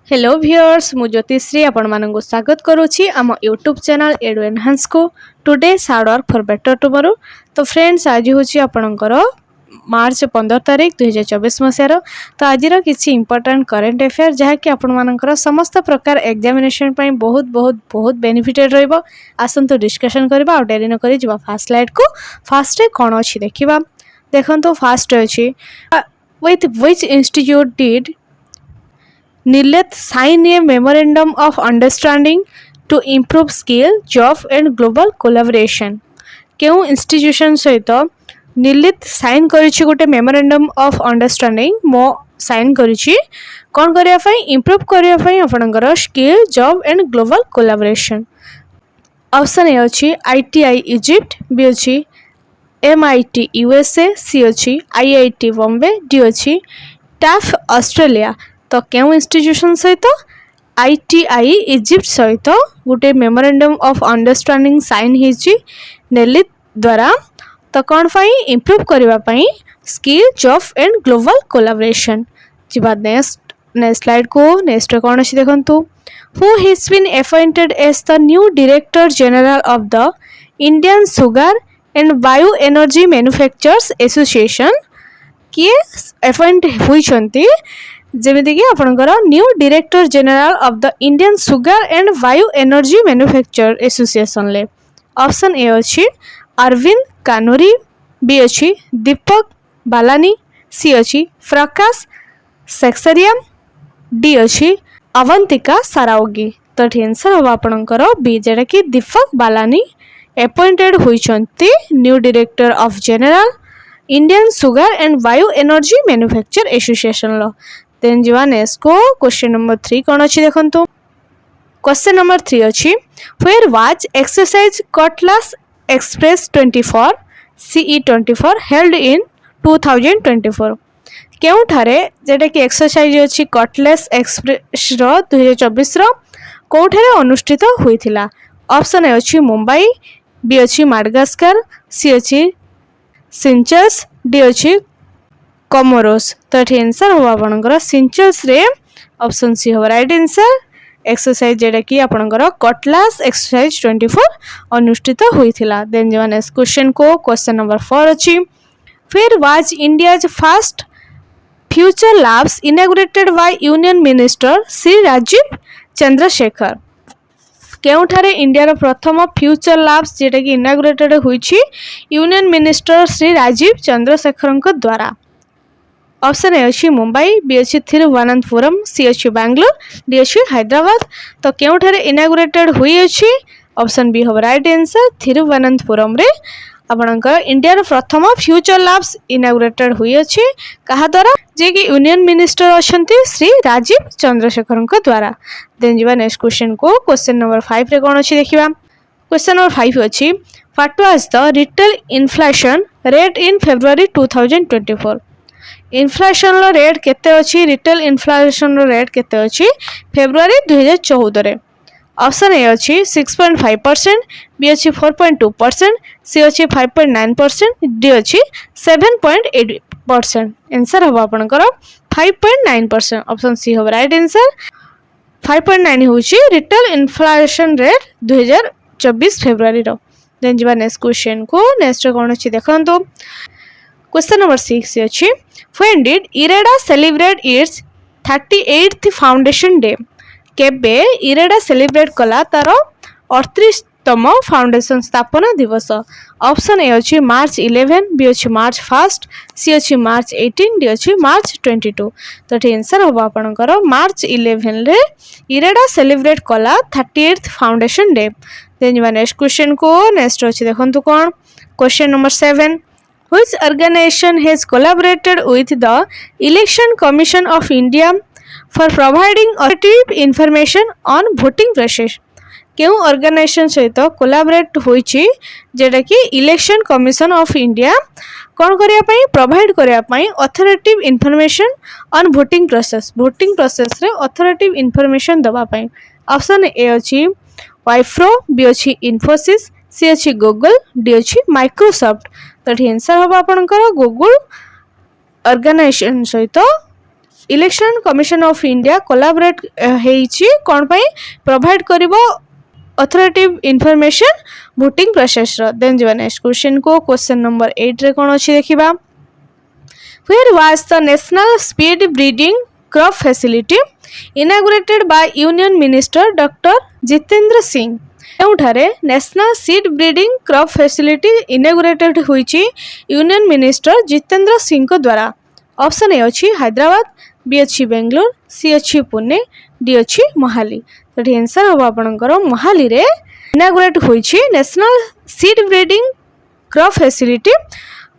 Hello viewers मु ज्योतिश्री आपण मानक स्वागत करुछि आम यूट्यूब चैनल एडु एनहांस को today hard work for better tomorrow. तो फ्रेंड्स आज होछि आपणकर मार्च 15 तारिख 2024 मसीहार। तो आज किसी इंपोर्टेंट करेन्ट अफेयर जहाँकि आपण मानकर समस्त प्रकार एग्जामिनेशन पई बहुत बहुत बहुत बेनिफिटेड रहइबो। आसंतु डिस्कशन करबा और डेरी न करी जबा फास्ट स्लाइड को फास्ट रे कोन अछि देखिबा। देखंतु फास्ट अछि with which institute did Nileth sign a memorandum of understanding to improve skill, job and global collaboration। केउ इंस्टीट्यूशन सहित निलित साइन करिछि गोटे मेमोरेंडम ऑफ अंडरस्टैंडिंग मो साइन करिछि कोन करिया पई इंप्रूव करिया पई आपनकर skill job and global collaboration. Option A अछि आईटीआई इजिप्ट, बी अछि एमआईटी यूएसए, सी अछि आईआईटी बॉम्बे, डी अछि टाफ ऑस्ट्रेलिया। तो केउ इंस्टीट्यूशन सहित आईटीआई इजिप्ट सहित गोटे मेमोरेंडम ऑफ अंडरस्टैंडिंग साइन हिची नेलित द्वारा। तो कौन पाई इंप्रूव करबा पाई skill job and global collaboration. जिबा नेक्स्ट स्लाइड को नेक्स्ट कौन अछि देखंतु who has been appointed as the new director general of the Indian sugar and bio energy manufacturers association. किए अपॉइंट होइछंती जेमिति कि आपनकर new director general of the Indian sugar and bio energy manufacture association ले। Option A अछि Arvind कानूरी, B अछि दीपक बालानी, सी अछि प्रकाश सेक्सरियम, D अछि अवंतिका सारावगी। तो आंसर हो आपनकर बी जेटा कि दीपक बालानी अपॉइंटेड होइछंती new director of general Indian sugar and bio energy manufacture association लो। देन जीवा नेक्स्ट को क्वेश्चन नंबर 3 कोन अछि देखंतु। क्वेश्चन नंबर 3 अछि where was exercise cutlass express 24 CE 24 held in 2024। केउ ठारे जेटा कि एक्सरसाइज अछि कटलेस एक्सप्रेस रो 2024 रो कोठारे अनुष्ठित होइथिला। ऑप्शन ए अछि मुंबई, बी अछि माडागास्कर, सी अछि सिंचल्स, डी अछि कमोरोस। तो आंसर हो आपनकर सिंचल्स रे ऑप्शन सी हो राइट आंसर। एक्सरसाइज जेटा कि आपनकर कटलास एक्सरसाइज 24 अनुष्ठित होइथिला। देन जवा नेक्स्ट क्वेश्चन को क्वेश्चन नंबर 4 अछि where was India's first future labs inaugurated by union minister Shri Rajeev Chandrasekhar. केउठारे इंडिया रो प्रथम फ्यूचर लैब्स जेटा कि इनॉग्रेटेड होइछि यूनियन मिनिस्टर श्री राजीव चंद्रशेखरଙ୍କ द्वारा। ऑप्शन ए अछि मुंबई, बी अछि थिरुवनंतपुरम, सी अछि बेंगलोर, डी अछि हैदराबाद। तो केउठारे इनॉग्रेटेड होई अछि ऑप्शन बी हो राइट आंसर थिरुवनंतपुरम रे आपनकर इंडिया रो प्रथम फ्यूचर लैब्स इनॉग्रेटेड होई अछि कहा द्वारा जे कि यूनियन मिनिस्टर अछंती श्री राजीव चंद्रशेखरଙ୍କ द्वारा। देन जीवा नेक्स्ट क्वेश्चन को क्वेश्चन नंबर 5 रे कोन अछि देखिबा। क्वेश्चन नंबर 5 अछि what was the retail inflation rate in February 2024। Inflation रो रेट केते अछि रिटेल इन्फ्लेशन रो रेट केते अछि फेब्रुअरी 2014 रे। ऑप्शन ए अछि 6.5%, बी अछि 4.2%, सी अछि 5.9%, डी अछि 7.8%। आंसर हो आपनकर 5.9%। ऑप्शन सी हो राइट आंसर 5.9 होछि रिटेल इन्फ्लेशन रेट 2024 फेब्रुअरी रो। देन जीवा नेक्स्ट क्वेश्चन को नेक्स्ट कोन अछि देखंतु। क्वेश्चन नंबर 6 अछि when did IREDA celebrate its 38th foundation day. केबे इरेडा सेलिब्रेट कला तार 38तम फाउंडेशन स्थापना दिवस। ऑप्शन ए अछि मार्च 11, बी अछि मार्च 1, सी अछि मार्च 18, डी अछि मार्च 22। तो आंसर हो आपनकर मार्च 11 रे इरेडा सेलिब्रेट कला 38th फाउंडेशन डे। देन जीवा नेक्स्ट क्वेश्चन को नेक्स्ट अछि देखंतु कोन question number 7 which organization has collaborated with the Election Commission of India for providing objective information on voting process। केउ ऑर्गेनाइजेशन सहित कोलैबोरेट होइछि जेटा कि इलेक्शन कमिशन ऑफ इंडिया कोन करिया पई provide करिया पई authoritative information on voting process रे authoritative information दबा पई। ऑप्शन ए अछि वाइफ्रो, बी अछि इन्फोसिस, सी अछि गूगल, डी अछि माइक्रोसॉफ्ट। तो आंसर हो आपनकर गूगल ऑर्गेनाइजेशन सहित election commission of India collaborate हेइछि कोन पई प्रोवाइड करिवो अथॉरिटिव इंफॉर्मेशन वोटिंग प्रोसेस रो। देन जो नेक्स्ट क्वेश्चन को क्वेश्चन नंबर 8 रे कोन अछि देखिबा। Where was the National Speed Breeding Crop Facility inaugurated by Union Minister Dr. Jitendra Singh? एउठारे national seed breeding crop facility inaugurated होईची यूनियन मिनिस्टर जितेंद्र सिंह को द्वारा। ऑप्शन ए अछि हैदराबाद, बी अछि बेंगलोर, सी अछि पुणे, डी अछि मोहाली। तो आंसर हो आपनकर मोहाली रे इनागुरेट होईची national seed breeding crop facility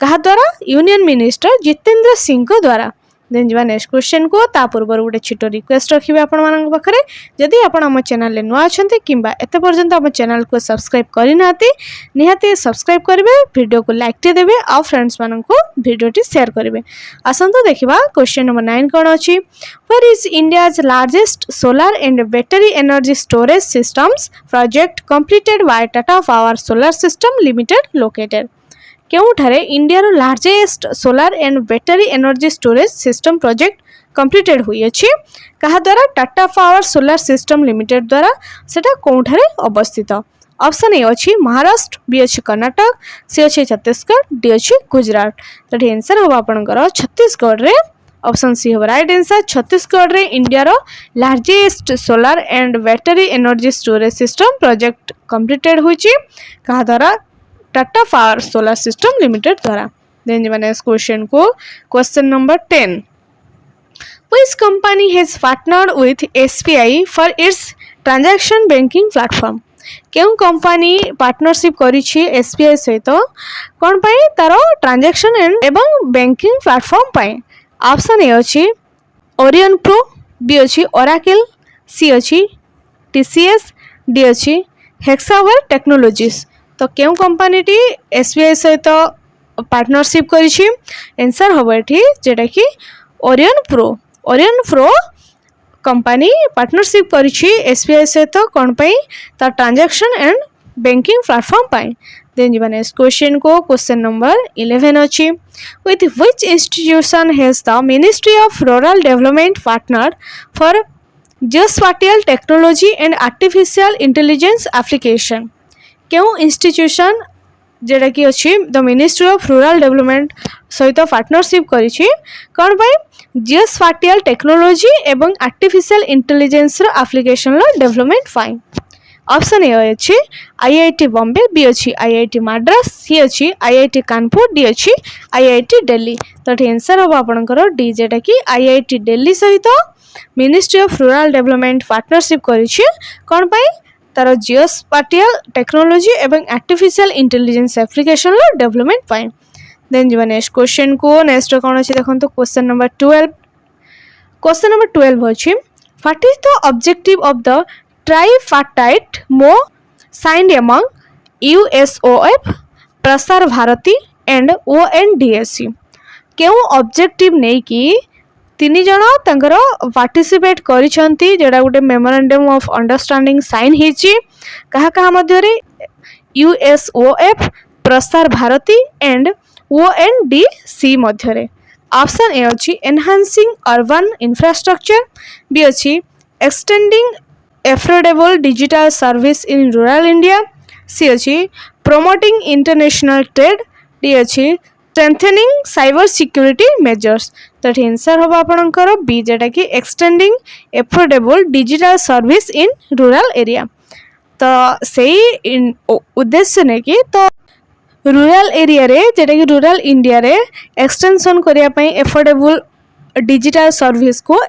कहा द्वारा यूनियन मिनिस्टर जितेंद्र सिंह को द्वारा। देन जवा नेक्स्ट क्वेश्चन को ता पूर्व गोटे छोट रिक्वेस्ट रखिबे आपण मानक पाखरे जदि आपण हम चैनल ले नुआ अछंती किंबा एते पर्यंत हम चैनल को सब्सक्राइब करि नाती निहाती सब्सक्राइब करिवे, वीडियो को लाइक टे देबे आ फ्रेंड्स मानन को वीडियो टी शेयर करिवे। आसंतो देखिबा क्वेश्चन नंबर 9 कोन अछि। Where is India's largest solar and battery energy storage systems project completed by Tata power solar system limited located? केउठारे India largest solar and battery energy storage system project completed हुई अछि कहा द्वारा Tata power solar system limited द्वारा सेटा कोउठारे अवस्थित? Option A अछि Maharashtra, B अछि कर्नाटक, सी अछि छत्तीसगढ़, डी अछि गुजरात। तो आंसर हो आपनकर छत्तीसगढ़ रे ऑप्शन सी हो राइट आंसर। छत्तीसगढ़ रे इंडिया रो largest solar and battery energy storage system project completed होइछि कहा द्वारा Tata power solar system limited द्वारा। देन जो नेक्स्ट क्वेश्चन को question number 10। Which company has partnered with SBI for its transaction banking platform? केउ company partnership करिछि SBI सहित कोन पई तारो ट्रांजैक्शन एवं बैंकिंग प्लेटफॉर्म पई? ऑप्शन ए अछि ओरियन प्रो, बी अछि ओरेकल, सी अछि TCS, डी अछि हेक्सावर टेक्नोलॉजीज। तो केउ कंपनी टी SBI सहित पार्टनरशिप करिछि? आंसर होबो एठी जेटा कि Orion Pro. Orion Pro company partnership करिछि SBI सहित कोन पई ता ट्रांजैक्शन एंड बैंकिंग प्लेटफॉर्म पई। देन जीवा नेक्स्ट क्वेश्चन को क्वेश्चन नंबर 11 अछि। With which institution has the ministry of rural development partner for geospatial technology and artificial intelligence application? केउ इंस्टीट्यूशन जेटा कि अछि the ministry of rural development सहित partnership करिछि कोन पई जियोस्पैटियल टेक्नोलॉजी एवं आर्टिफिशियल इंटेलिजेंस रो एप्लीकेशन रो डेवलपमेंट पाई? ऑप्शन ए अछि IIT बॉम्बे, बी अछि IIT मद्रास, सी अछि IIT कानपुर, डी अछि IIT दिल्ली। तो आंसर हो आपनकर डी जेटा कि IIT दिल्ली सहित ministry of rural development partnership करिछि कोन पई तार जियोस्पैटियल टेक्नोलॉजी एवं आर्टिफिशियल इंटेलिजेंस एप्लीकेशन लो डेवलपमेंट पाई। देन जो नेक्स्ट क्वेश्चन को नेक्स्ट कोन अछि देखंतो क्वेश्चन नंबर 12। क्वेश्चन नंबर 12 अछि what is the objective of the tripartite MoU signed among USOF, Prasar Bharati and ONDC? केउ ऑब्जेक्टिव नै कि तीन जन तंकर participate करिसंती जेडा Gute memorandum of understanding sign हेची कहा कहा मध्य रे USOF, Prasar Bharati and ONDC मध्य रे? ऑप्शन ए अछि एनहांसिंग अर्बन इंफ्रास्ट्रक्चर, बी अछि extending affordable digital service in rural India, C अछि प्रमोटिंग इंटरनेशनल ट्रेड, डी अछि स्ट्रेंथनिंग साइबर सिक्योरिटी मेजर्स। तो आंसर होबा आपनकर बी जेटा कि extending affordable digital service in rural area. तो सही उद्देश्य ने कि तो रूरल एरिया रे जेटा कि रूरल इंडिया रे एक्सटेंशन करिया पई एफोर्डेबल डिजिटल सर्विस को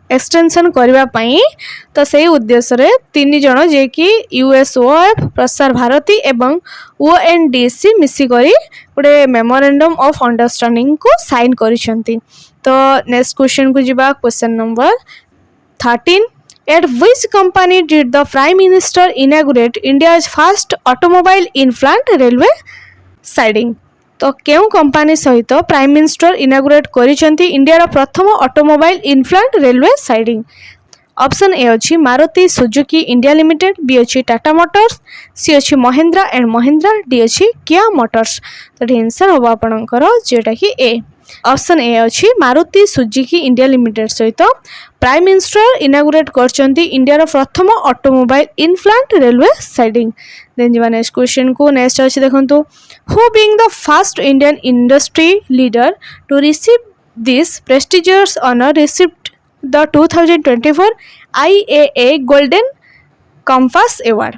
एक्सटेंशन करबा पई तो सही उद्देश्य रे तीन जन जे कि USOF, प्रसार भारती एवं ONDC मिसी करी गोटे मेमोरेंडम ऑफ अंडरस्टैंडिंग को साइन करिसंती। तो नेक्स्ट क्वेश्चन को जिबा question number 13। At which company did the Prime Minister inaugurate India's first automobile in-flight railway siding? तो केउ कंपनी सहित प्राइम मिनिस्टर इनागुरेट करिसंती इंडिया रो प्रथम automobile in flight railway siding? Option A अछि Maruti Suzuki India limited, B अछि Tata Motors, सी अछि Mahindra and Mahindra, D अछि किया मोटर्स। तो आंसर होबा आपनकर जेटा कि ए ऑप्शन ए अच्छी मारुति सुजुकी इंडिया लिमिटेड सहित प्राइम मिनिस्टर इनागुरेट करछंती इंडिया रो प्रथम automobile in plant railway siding. Then जीवा नेक्स्ट क्वेश्चन को नेक्स्ट अच्छी देखंतु who being the first Indian industry leader to receive this prestigious honour received the 2024 IAA golden compass award.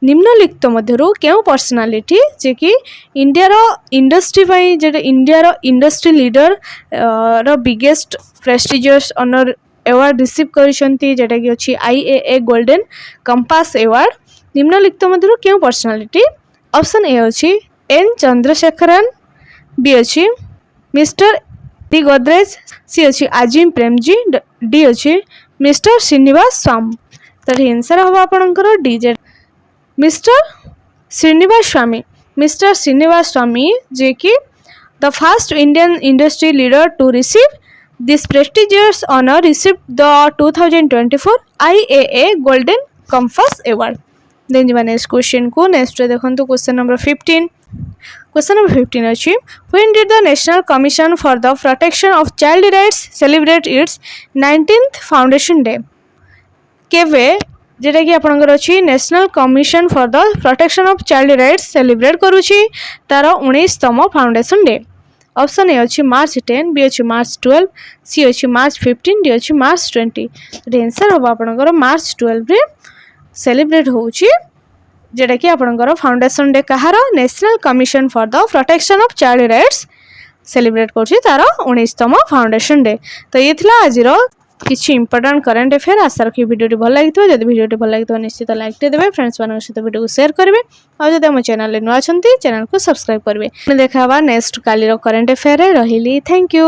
निम्नलिखित मध्यरु केउ पर्सनालिटी जे कि इंडिया रो इंडस्ट्री पाई जे इंडिया रो इंडस्ट्री लीडर रो biggest prestigious honour award receive करिसंती जेटा कि अछि IAA गोल्डन कंपास अवार्ड। निम्नलिखित मध्यरु केउ पर्सनालिटी। ऑप्शन ए अछि एन चंद्रशेखरन, बी अछि मिस्टर टी गोदरेज, सी अछि आजिम प्रेमजी, डी अछि मिस्टर श्रीनिवास स्वामी। तो आंसर हम आपनकर डी जे मिस्टर श्रीनिवास स्वामी। मिस्टर श्रीनिवास स्वामी जे कि the first Indian industry leader to receive this prestigious honour receive the 2024 IAA golden compass award. Then जीवा नेक्स्ट क्वेश्चन को नेक्स्ट देखंतु क्वेश्चन नंबर 15। क्वेश्चन नंबर 15 अछि when did the national commission for the protection of child rights celebrate its 19th foundation day. केवे जेटा कि आपनकर अछि national commission for the protection of child rights celebrate करूछि तार 19तम फाउंडेशन डे। ऑप्शन ए अछि मार्च 10, बी अछि मार्च 12, सी अछि मार्च 15, डी अछि मार्च 20। तो आंसर हम आपनकर मार्च 12 रे सेलिब्रेट होउछि जेटा कि आपनकर फाउंडेशन डे कहार national commission for the protection of child rights celebrate करूछि तार 19तम फाउंडेशन डे। तो ये थिला आजिरो किछि इंपोर्टेंट करंट अफेयर। आशा रखी वीडियो भल लगी जदि वीडियो भल लगी निश्चित लाइक टे देबे, फ्रेंड्स मान सहित वीडियो को शेयर करेंगे और जदि हम चैनल नुआ चैनल को सब्सक्राइब करेंगे। देखा नेक्स्ट काली करंट अफेयर रही। Thank you.